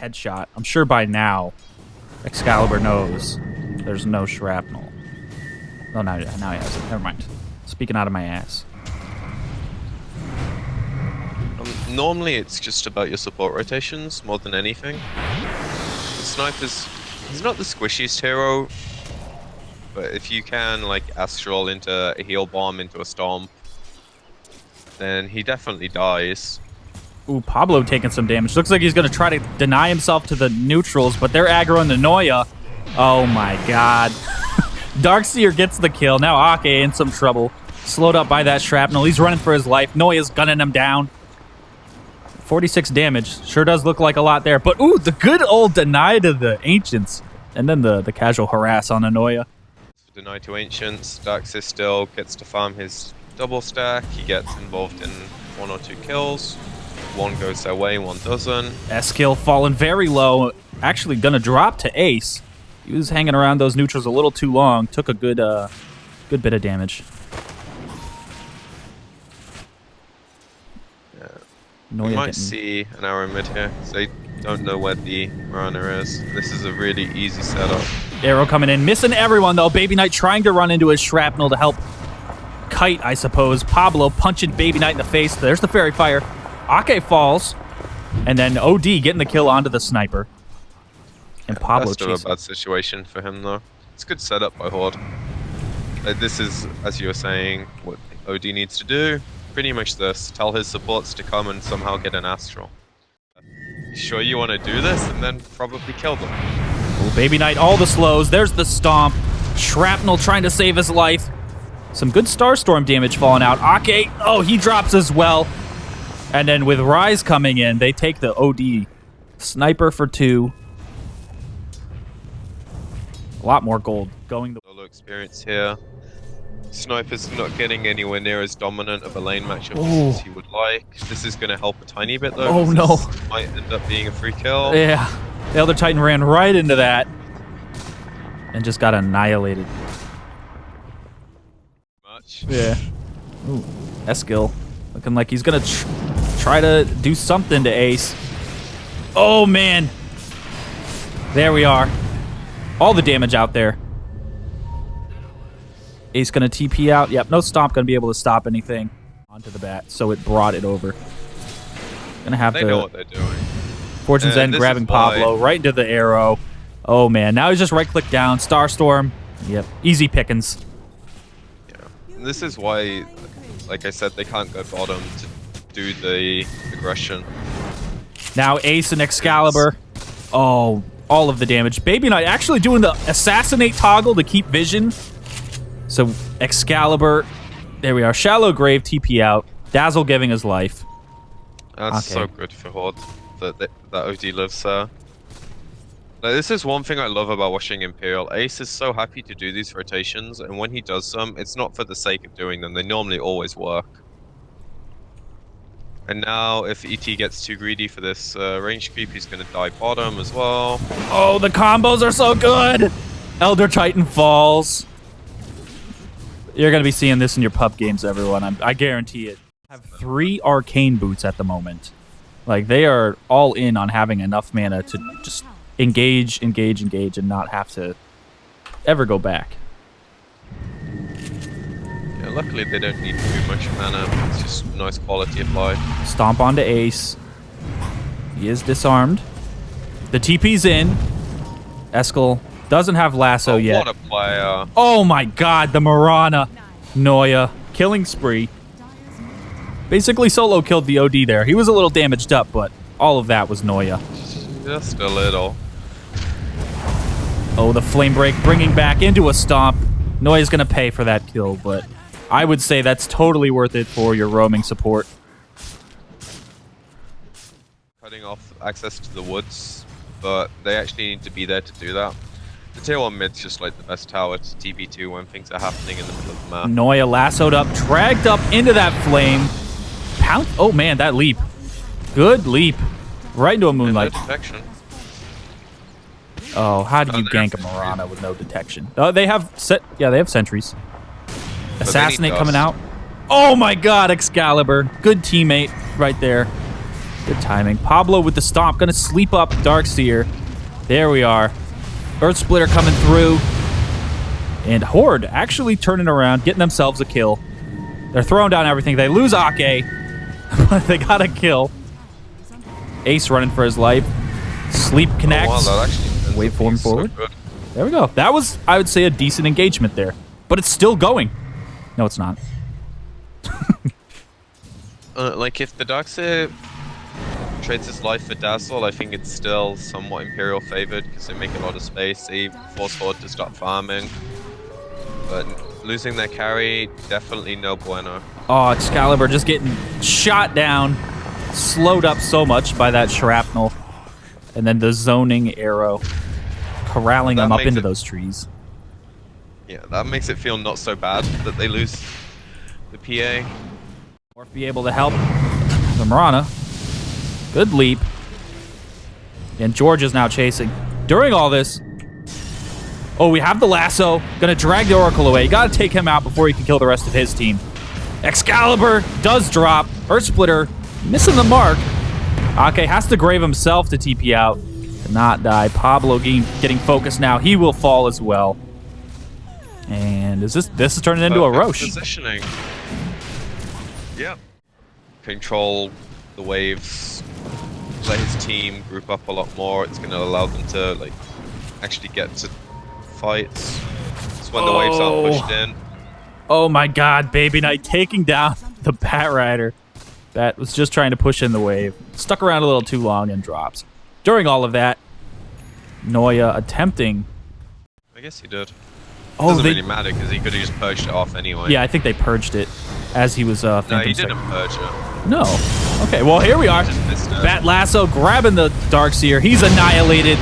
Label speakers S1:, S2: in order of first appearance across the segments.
S1: headshot. I'm sure by now, Excalibur knows there's no shrapnel. Oh, now he has it. Never mind. Speaking out of my ass.
S2: Normally, it's just about your support rotations more than anything. The Sniper's... he's not the squishiest hero, but if you can, like, Astral into a heal bomb, into a stomp, then he definitely dies.
S1: Ooh, Pablo taking some damage. Looks like he's going to try to deny himself to the neutrals, but they're aggroing the NoiA. Oh my god. Darkseer gets the kill. Now Ake in some trouble. Slowed up by that shrapnel. He's running for his life. NoiA's gunning him down. 46 damage. Sure does look like a lot there. But, ooh, the good old deny to the Ancients. And then the casual harass on the NoiA.
S2: Deny to Ancients. Darkseer still gets to farm his double stack. He gets involved in 1 or 2 kills. One goes their way, one doesn't. S-kill falling very low. Actually gonna drop to Ace. He was hanging around those neutrals a little too long. Took a good bit of damage. We might see an arrow mid here, so they don't know where the runner is. This is a really easy setup.
S1: Arrow coming in, missing everyone though. Babyknight trying to run into his shrapnel to help Kite, I suppose. Pablo punching Babyknight in the face. There's the fairy fire. Ake falls, and then OD getting the kill onto the sniper. And Pablo
S2: That's still a bad situation for him though. It's a good setup by Horde. This is, as you were saying, what OD needs to do. Pretty much this. Tell his supports to come and somehow get an Astral. You sure you want to do this? And then probably kill them.
S1: Ooh, Babyknight, all the slows. There's the stomp. Shrapnel trying to save his life. Some good Starstorm damage falling out. Ake, oh, he drops as well. And then with Rise coming in, they take the OD. Sniper for 2. A lot more gold going the
S2: solo experience here. Sniper's not getting anywhere near as dominant of a lane matchup as he would like. This is going to help a tiny bit though.
S1: Oh no.
S2: This might end up being a free kill.
S1: Yeah. The Elder Titan ran right into that. And just got annihilated.
S2: Much.
S1: Yeah. Ooh. S-kill. Looking like he's going to try to do something to Ace. Oh man. There we are. All the damage out there. Ace gonna TP out. Yep, no stomp gonna be able to stop anything onto the bat, so it brought it over. Gonna have
S2: they
S1: to.
S2: Know what they're doing.
S1: Fortune's End grabbing Pablo right into the arrow. Oh man, now he's just right click down. Starstorm. Yep, easy pickings.
S2: Yeah, and this is why, like I said, they can't go bottom to do the aggression.
S1: Now Ace and Excalibur. Oh, all of the damage. Babyknight actually doing the assassinate toggle to keep vision. So, Excalibur, there we are. Shallow Grave, TP out. Dazzle giving his life.
S2: That's so good for Horde, that OD lives there. Now, this is one thing I love about watching Imperial. Ace is so happy to do these rotations, and when he does them, it's not for the sake of doing them. They normally always work. And now, if ET gets too greedy for this range creep, he's going to die bottom as well.
S1: Oh, the combos are so good! Elder Titan falls. You're going to be seeing this in your pub games, everyone. I guarantee it. I have 3 arcane boots at the moment. Like, they are all in on having enough mana to just engage, and not have to ever go back.
S2: Yeah, luckily they don't need too much mana. It's just nice quality of life.
S1: Stomp onto Ace. He is disarmed. The TP's in. Eskel doesn't have lasso yet.
S2: What a player.
S1: Oh my god, the Mirana. NoiA. Killing spree. Basically solo killed the OD there. He was a little damaged up, but all of that was NoiA.
S2: Just a little.
S1: Oh, the flame break bringing back into a stomp. NoiA's going to pay for that kill, but I would say that's totally worth it for your roaming support.
S2: Cutting off access to the woods, but they actually need to be there to do that. The tier 1 mid's just like the best tower to TB2 when things are happening in the middle of the map.
S1: NoiA lassoed up, dragged up into that flame. Pound. Oh man, that leap. Good leap. Right into a moonlight.
S2: No detection.
S1: Oh, how do you gank a Mirana with no detection? Oh, they have they have sentries. Assassinate coming out. Oh my god, Excalibur. Good teammate right there. Good timing. Pablo with the stomp. Gonna sleep up Darkseer. There we are. Earth Splitter coming through. And Horde actually turning around, getting themselves a kill. They're throwing down everything. They lose Ake, but they got a kill. Ace running for his life. Sleep connects.
S2: Oh, wow, that actually
S1: Wait for him forward. So there we go. That was, I would say, a decent engagement there. But it's still going. No, it's not.
S2: Like, if the Darkseer trades his life for Dazzle, I think it's still somewhat Imperial favored because they make a lot of space. They force Horde to stop farming. But losing their carry, definitely no bueno.
S1: Oh, Excalibur just getting shot down. Slowed up so much by that shrapnel. And then the zoning arrow. Corralling them up into those trees.
S2: Yeah, that makes it feel not so bad that they lose the PA.
S1: Or be able to help the Mirana. Good leap. And George is now chasing. During all this, oh, we have the lasso. Gonna drag the Oracle away. You gotta take him out before he can kill the rest of his team. Excalibur does drop. Earth Splitter missing the mark. Ake has to grave himself to TP out. To not die. Pablo getting focused now. He will fall as well. And this is turning into a Roche.
S2: Positioning. Yep. Control the waves. Let his team group up a lot more. It's going to allow them to like actually get to fights. It's when the waves aren't pushed in.
S1: Oh my God! Babyknight taking down the Bat Rider. That was just trying to push in the wave. Stuck around a little too long and drops. During all of that, Noia attempting.
S2: I guess he did.
S1: Oh,
S2: doesn't really matter because he could have just purged it off anyway.
S1: Yeah, I think they purged it as he was.
S2: No, he didn't purge it.
S1: No. Okay, well here we are. Bat Lasso grabbing the Darkseer. He's annihilated,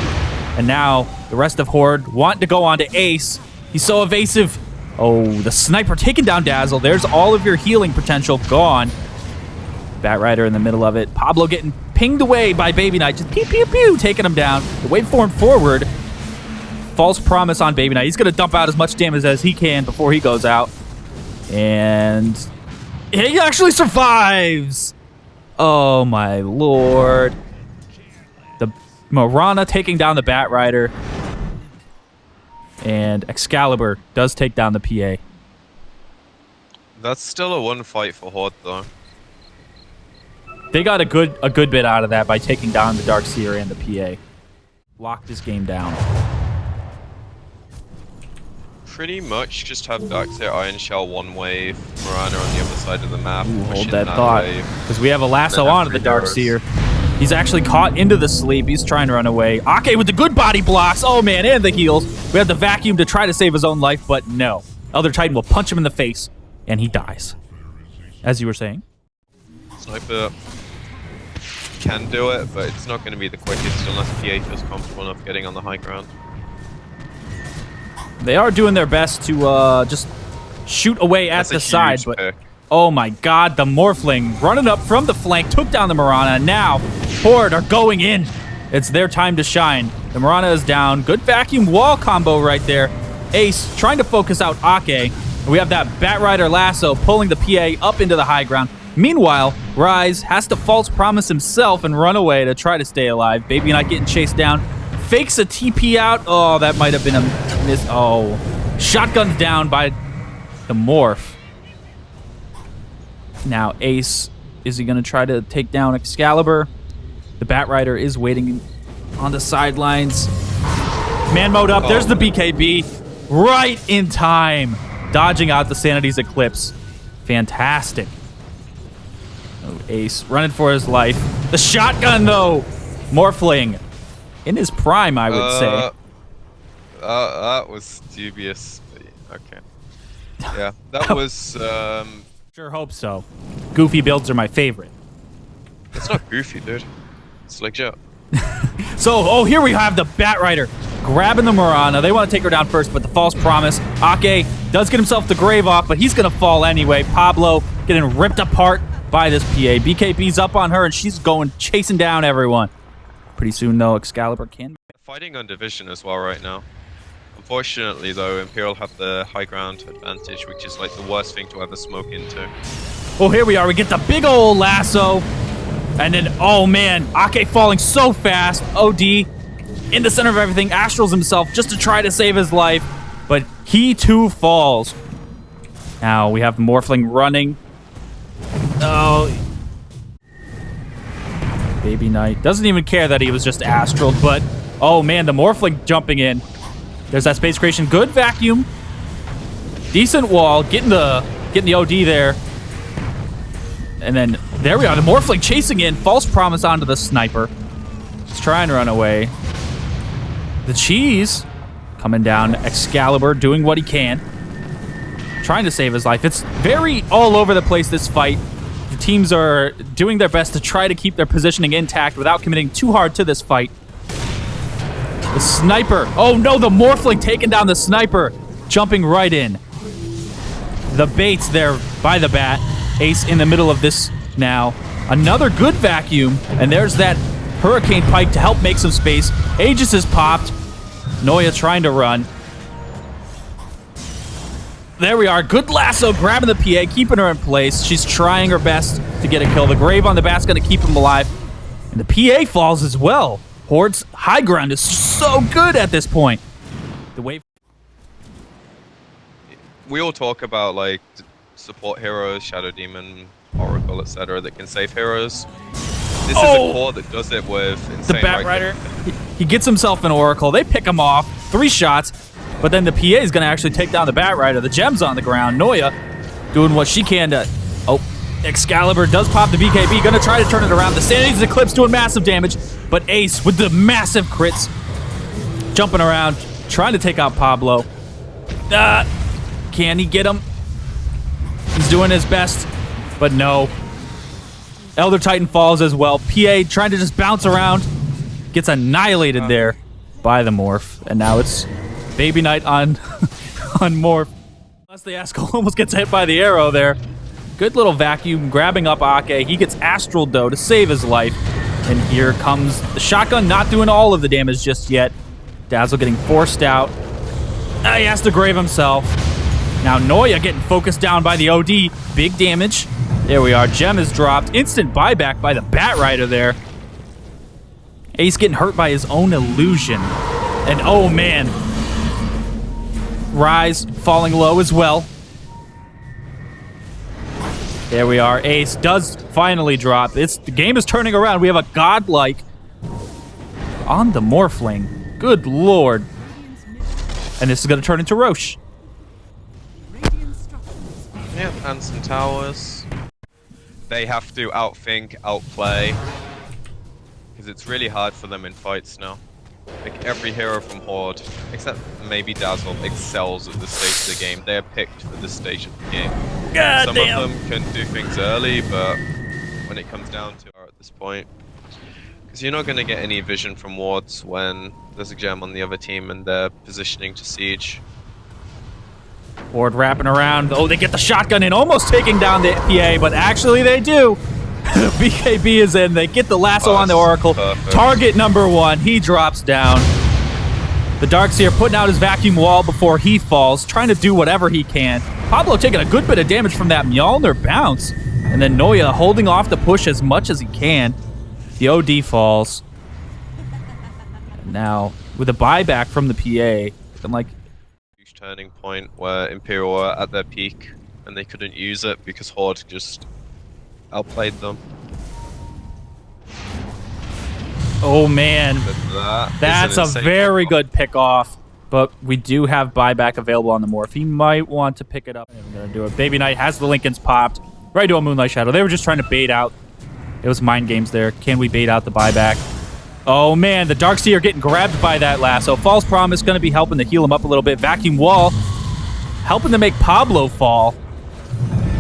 S1: and now the rest of Horde want to go on to Ace. He's so evasive. Oh, the sniper taking down Dazzle. There's all of your healing potential gone. Bat Rider in the middle of it. Pablo getting pinged away by Babyknight. Just pew pew pew, taking him down. The waveform forward. False promise on Babyknight. He's going to dump out as much damage as he can before he goes out. And he actually survives. Oh, my lord. The Mirana taking down the Bat Rider. And Excalibur does take down the PA.
S2: That's still a one fight for Horde, though.
S1: They got a good bit out of that by taking down the Darkseer and the PA. Locked his game down.
S2: Pretty much just have Darkseer Iron Shell one wave, Mirana on the other side of the map.
S1: Ooh, hold that thought, because we have a lasso onto the Darkseer. He's actually caught into the sleep. He's trying to run away. Ake with the good body blocks. Oh man, and the heals. We have the vacuum to try to save his own life, but no. Elder Titan will punch him in the face, and he dies. As you were saying.
S2: Sniper can do it, but it's not going to be the quickest unless PA feels comfortable enough getting on the high ground.
S1: They are doing their best to just shoot away at the side, but
S2: pick.
S1: Oh my God, the Morphling running up from the flank, took down the Mirana, and now Horde are going in. It's their time to shine. The Mirana is down. Good vacuum wall combo right there. Ace trying to focus out Ake. We have that Bat Rider lasso pulling the PA up into the high ground. Meanwhile, Rise has to false promise himself and run away to try to stay alive. Babyknight getting chased down. Fakes a TP out. Oh, that might have been a miss. Oh, shotguns down by the Morph. Now Ace, is he going to try to take down Excalibur? The Bat Rider is waiting on the sidelines. Man mode up. There's the BKB. Right in time. Dodging out the Sanity's Eclipse. Fantastic. Oh, Ace running for his life. The shotgun, though. Morphling. In his prime, I would say.
S2: That was dubious. Okay. Yeah, that was...
S1: Sure hope so. Goofy builds are my favorite.
S2: It's not goofy, dude. It's legit.
S1: So, oh, here we have the Bat Rider grabbing the Mirana. They want to take her down first, but the false promise. Ake does get himself the grave off, but he's going to fall anyway. Pablo getting ripped apart by this PA. BKB's up on her, and she's going chasing down everyone. Pretty soon, though, Excalibur can...
S2: Fighting on division as well right now. Unfortunately, though, Imperial have the high ground advantage, which is like the worst thing to ever smoke into.
S1: Well, here we are. We get the big old lasso. And then, oh man, Ake falling so fast. OD in the center of everything, astrals himself just to try to save his life. But he too falls. Now we have Morphling running. Oh. Babyknight doesn't even care that he was just astraled, but oh man, the Morphling jumping in. There's that space creation. Good vacuum. Decent wall. Getting the OD there. And then there we are. The Morphling chasing in. False promise onto the sniper. He's trying to run away. The cheese coming down. Excalibur doing what he can. Trying to save his life. It's very all over the place, this fight. The teams are doing their best to try to keep their positioning intact without committing too hard to this fight. The sniper. Oh no, the Morphling taking down the sniper. Jumping right in. The baits there by the bat. Ace in the middle of this now. Another good vacuum. And there's that Hurricane Pike to help make some space. Aegis is popped. NoiA trying to run. There we are. Good lasso grabbing the PA, keeping her in place. She's trying her best to get a kill. The Grave on the bat's going to keep him alive. And the PA falls as well. Horde's high ground is so good at this point. The wave.
S2: We all talk about like support heroes, Shadow Demon, Oracle, etc. that can save heroes. This is a core that does it with insane.
S1: The Bat Rider. He gets himself an Oracle. They pick him off. 3 shots. But then the PA is going to actually take down the Bat Rider. The gem's on the ground. NoiA doing what she can to... Oh, Excalibur does pop the BKB. Going to try to turn it around. The Sanity's Eclipse doing massive damage. But Ace with the massive crits. Jumping around. Trying to take out Pablo. Can he get him? He's doing his best. But no. Elder Titan falls as well. PA trying to just bounce around. Gets annihilated there by the Morph. And now it's Babyknight on Morph. Unless the Askel almost gets hit by the arrow there. Good little vacuum grabbing up Ake. He gets Astral though to save his life. And here comes the shotgun, not doing all of the damage just yet. Dazzle getting forced out. He has to grave himself. Now NoiA getting focused down by the OD. Big damage. There we are. Gem is dropped. Instant buyback by the Bat Rider there. Ace getting hurt by his own illusion. And oh man. Rise falling low as well. There we are. Ace does finally drop. The game is turning around. We have a godlike on the Morphling. Good lord. And this is going to turn into Roche.
S2: Yep, and some towers. They have to outthink, outplay. Because it's really hard for them in fights now. Like every hero from Horde, except maybe Dazzle, excels at this stage of the game. They're picked for this stage of the game. Some of them can do things early, but when it comes down to at this point, because you're not going to get any vision from wards when there's a gem on the other team and they're positioning to siege.
S1: Horde wrapping around. Oh, they get the shotgun in, almost taking down the PA, but actually they do. BKB is in. They get the lasso on the Oracle. Perfect. Target number 1. He drops down. The Darkseer putting out his vacuum wall before he falls, trying to do whatever he can. Pablo taking a good bit of damage from that Mjolnir bounce. And then NoiA holding off the push as much as he can. The OD falls. And now, with a buyback from the PA, I'm like...
S2: Huge turning point where Imperial were at their peak and they couldn't use it because Horde just outplayed them.
S1: Oh man, that's a very good pick off. But we do have buyback available on the Morph. He might want to pick it up. I'm gonna do it. Babyknight has the Lincolns popped. Right to a Moonlight Shadow. They were just trying to bait out. It was mind games there. Can we bait out the buyback? Oh man, the Darkseer getting grabbed by that lasso. False Promise gonna be helping to heal him up a little bit. Vacuum Wall helping to make Pablo fall.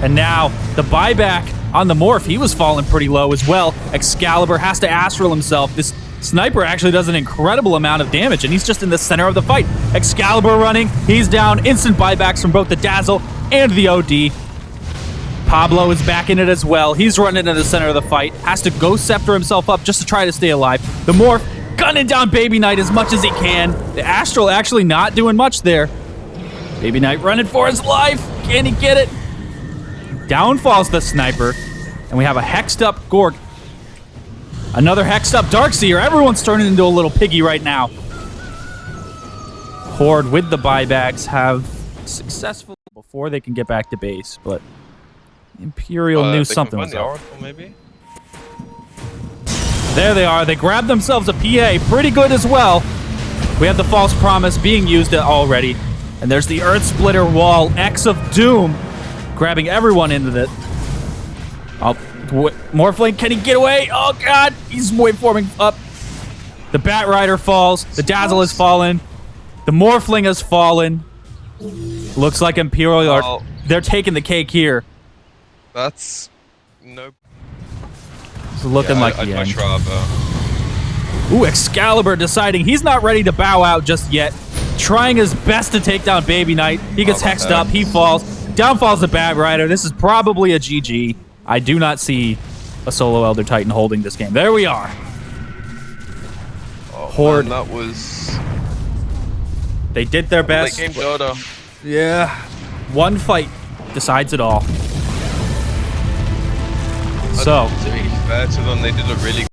S1: And now the buyback on the Morph, he was falling pretty low as well. Excalibur has to astral himself. This sniper actually does an incredible amount of damage, and he's just in the center of the fight. Excalibur running, he's down. Instant buybacks from both the Dazzle and the OD. Pablo is back in it as well. He's running in the center of the fight. Has to Ghost Scepter himself up just to try to stay alive. The Morph gunning down Babyknight as much as he can. The Astral actually not doing much there. Babyknight running for his life. Can he get it? Down falls the sniper, and we have a hexed up Gorg. Another hexed up Darkseer. Everyone's turning into a little piggy right now. Horde with the buybacks have successful before they can get back to base, but Imperial knew something was up.
S2: Maybe?
S1: There they are. They grabbed themselves a PA. Pretty good as well. We have the False Promise being used already. And there's the Earth Splitter Wall. X of Doom grabbing everyone into it. Oh, Morphling, can he get away? Oh, God. He's waveforming up. The Bat Rider falls. The Dazzle has fallen. The Morphling has fallen. Looks like Imperial are... They're taking the cake here.
S2: That's... Nope.
S1: It's looking like the
S2: I'd
S1: end.
S2: much rather.
S1: Ooh, Excalibur deciding he's not ready to bow out just yet. Trying his best to take down Babyknight. He gets hexed up. He falls. Down falls the Bat Rider. This is probably a GG. I do not see a solo Elder Titan holding this game. There we are.
S2: Oh,
S1: Horde.
S2: Man, that was...
S1: They did their best.
S2: Late game Dota.
S1: Yeah. One fight decides it all. So,
S2: to be fair to them, they did a really